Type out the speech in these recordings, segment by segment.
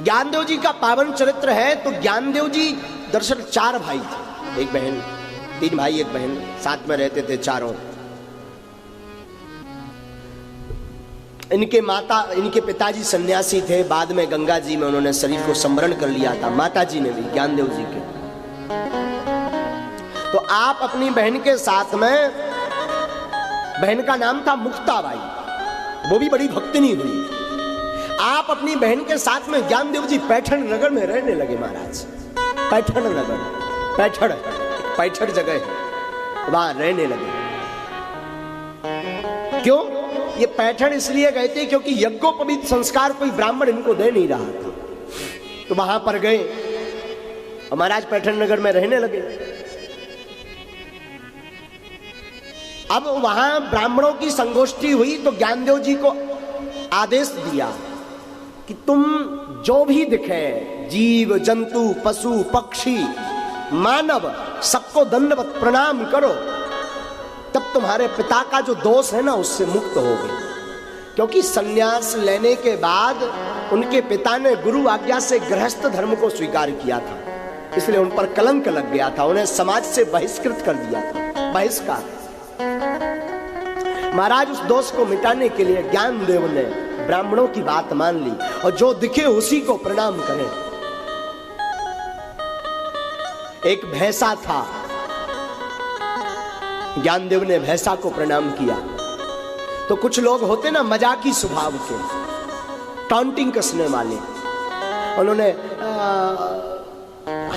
ज्ञानदेव जी का पावन चरित्र है। तो ज्ञानदेव जी दरअसल 4 भाई थे, एक बहन, 3 भाई एक बहन, साथ में रहते थे चारों। इनके पिताजी सन्यासी थे, बाद में गंगा जी में उन्होंने शरीर को समरण कर लिया था, माता जी ने भी, ज्ञानदेव जी के। तो आप अपनी बहन के साथ में, बहन का नाम था मुक्ताबाई, वो भी बड़ी भक्तिनी हुई। आप अपनी बहन के साथ में ज्ञानदेव जी पैठण नगर में रहने लगे महाराज। पैठण नगर, पैठण जगह है, वहां रहने लगे। क्यों? ये पैठण इसलिए गए थे क्योंकि यज्ञोपवीत संस्कार कोई ब्राह्मण इनको दे नहीं रहा था, तो वहां पर गए और महाराज पैठण नगर में रहने लगे। अब वहां ब्राह्मणों की संगोष्ठी हुई तो ज्ञानदेव जी को आदेश दिया कि तुम जो भी दिखे, जीव जंतु पशु पक्षी मानव, सबको दंडवत प्रणाम करो, तब तुम्हारे पिता का जो दोष है ना उससे मुक्त होगे। क्योंकि सन्यास लेने के बाद उनके पिता ने गुरु आज्ञा से गृहस्थ धर्म को स्वीकार किया था, इसलिए उन पर कलंक लग गया था, उन्हें समाज से बहिष्कृत कर दिया था, बहिष्कार। महाराज उस दोष को मिटाने के लिए ज्ञानदेव ने ब्राह्मणों की बात मान ली और जो दिखे उसी को प्रणाम करें। एक भैंसा था, ज्ञानदेव ने भैंसा को प्रणाम किया। तो कुछ लोग होते ना मजाकी स्वभाव के, टॉन्टिंग कसने वाले, उन्होंने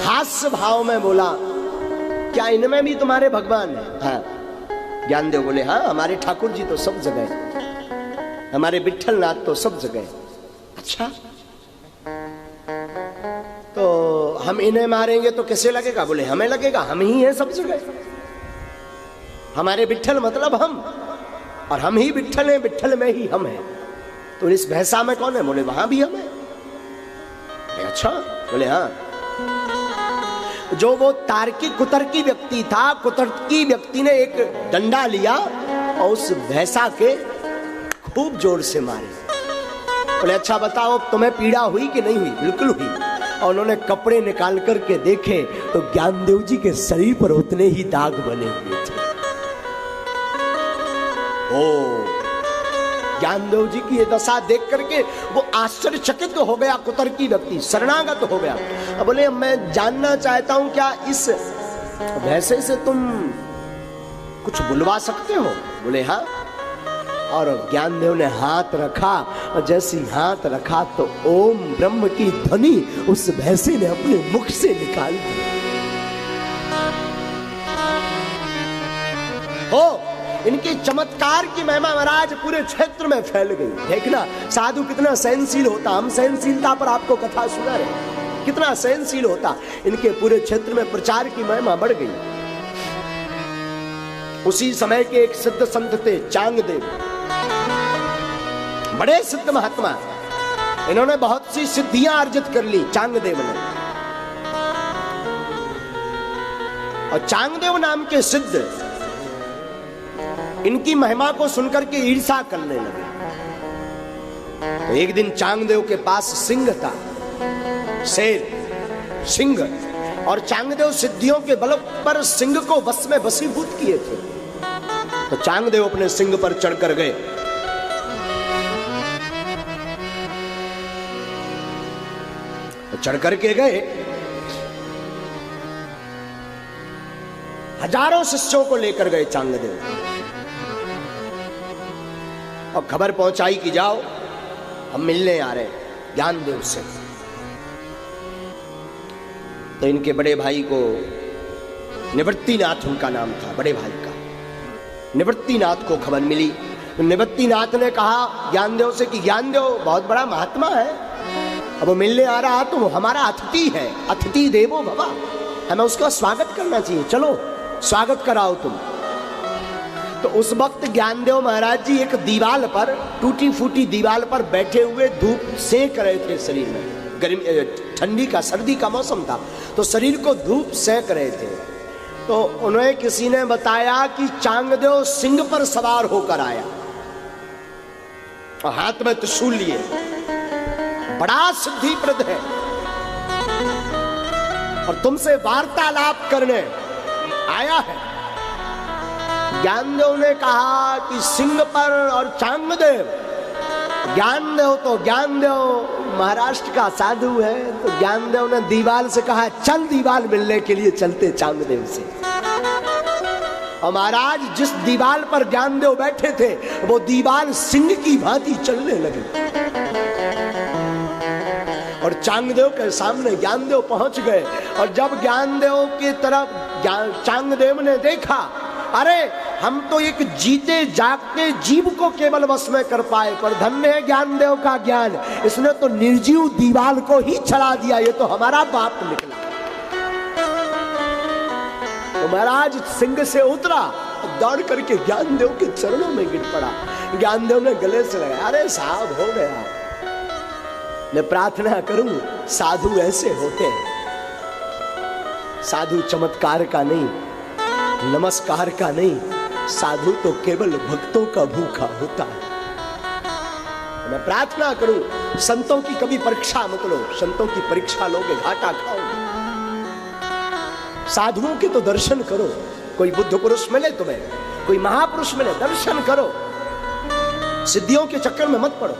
हास्य भाव में बोला, क्या इनमें भी तुम्हारे भगवान है? हाँ। ज्ञानदेव बोले, हाँ हमारे ठाकुर जी तो सब जगह, हमारे विठल नाथ तो सब जगह। अच्छा, तो हम इन्हें मारेंगे तो कैसे लगेगा? बोले हमें लगेगा, हम ही हैं सब जगह, हमारे विठल मतलब हम, और हम ही विठल हैं, विठल में ही हम हैं। तो इस भैंसा में कौन है? बोले वहां भी हम हैं। अच्छा, बोले हाँ। जो वो तार्किक कुतर्की व्यक्ति था, कुतर्की व्यक्ति ने एक डंडा लिया और उस भैंसा के खूब जोर से मारे। बोले अच्छा बताओ तुम्हें पीड़ा हुई कि नहीं हुई? बिल्कुल हुई। और उन्होंने कपड़े निकाल करके देखे तो ज्ञानदेव जी के शरीर पर उतने ही दाग बने हुए थे। ओ, ज्ञानदेव जी की ये दशा देख करके वो आश्चर्यचकित हो गया, कुतर्की व्यक्ति शरणागत हो गया। अब बोले मैं जानना चाहता हूं क्या इस भैंसे से तुम कुछ बुलवा सकते हो? बोले हाँ। और ज्ञानदेव ने हाथ रखा और जैसे हाथ रखा तो ओम ब्रह्म की ध्वनि उस भैंसे ने अपने मुख से निकाल दी। हो, इनके चमत्कार की महिमा महाराज पूरे क्षेत्र में फैल गई। देखना साधु कितना सहनशील होता, हम सहनशीलता पर आपको कथा सुना रहे, कितना सहनशील होता, इनके पूरे क्षेत्र में प्रचार की महिमा बढ़ गई। उसी समय के एक सिद्ध संत थे चांगदेव, बड़े सिद्ध महात्मा, इन्होंने बहुत सी सिद्धियां अर्जित कर ली चांगदेव ने। और चांगदेव नाम के सिद्ध इनकी महिमा को सुनकर के ईर्षा करने लगे। तो एक दिन चांगदेव के पास सिंह था, शेर, सिंह, और चांगदेव सिद्धियों के बल पर सिंह को वश में वशीभूत किए थे। तो चांगदेव अपने सिंह पर चढ़कर गए। तो चढ़ करके गए, हजारों शिष्यों को लेकर गए चांगदेव और खबर पहुंचाई कि जाओ हम मिलने आ रहे ज्ञानदेव से। तो इनके बड़े भाई को, निवृत्तिनाथ उनका नाम था, बड़े भाई का, निवृत्तिनाथ को खबर मिली। तो निवृत्तिनाथ ने कहा ज्ञानदेव से कि ज्ञानदेव बहुत बड़ा महात्मा है, अब वो मिलने आ रहा तो वो हमारा अतिथि है, अतिथि देवो भव, हमें उसका स्वागत करना चाहिए, चलो स्वागत कराओ तुम। तो उस वक्त ज्ञानदेव महाराज जी एक दीवाल पर, टूटी फूटी दीवाल पर बैठे हुए धूप सेक रहे थे शरीर में, गर्मी ठंडी का सर्दी का मौसम था तो शरीर को धूप सेक रहे थे। तो उन्हें किसी ने बताया कि चांगदेव सिंह पर सवार होकर आया और हाथ में त्रिशूल लिए, बड़ा सिद्धिप्रद है और तुमसे वार्तालाप करने आया है। ज्ञानदेव ने कहा कि सिंह पर और चांगदेव, ज्ञानदेव तो ज्ञानदेव महाराष्ट्र का साधु है, तो ज्ञानदेव ने दीवाल से कहा चल दीवाल मिलने के लिए चलते चांगदेव से। और महाराज जिस दीवाल पर ज्ञानदेव बैठे थे वो दीवाल सिंह की भांति चलने लगी और चांगदेव के सामने ज्ञानदेव पहुंच गए। और जब ज्ञानदेव की तरफ चांगदेव ने देखा, अरे हम तो एक जीते जागते जीव को केवल वश में कर पाए, पर धन्य है ज्ञानदेव का ज्ञान, इसने तो निर्जीव दीवाल को ही चला दिया, ये तो हमारा बाप निकला। तो महाराज सिंह से उतरा, दौड़ करके ज्ञानदेव के चरणों में गिर पड़ा। ज्ञानदेव ने गले से लगाया, अरे साहब हो गया, मैं प्रार्थना करूं साधु ऐसे होते हैं, साधु चमत्कार का नहीं, नमस्कार का नहीं, साधु तो केवल भक्तों का भूखा होता है। मैं प्रार्थना करूं संतों की कभी परीक्षा मत लो, संतों की परीक्षा लोगे घाटा खाओगे। साधुओं के तो दर्शन करो, कोई बुद्ध पुरुष मिले तुम्हें, कोई महापुरुष मिले, दर्शन करो, सिद्धियों के चक्कर में मत पड़ो।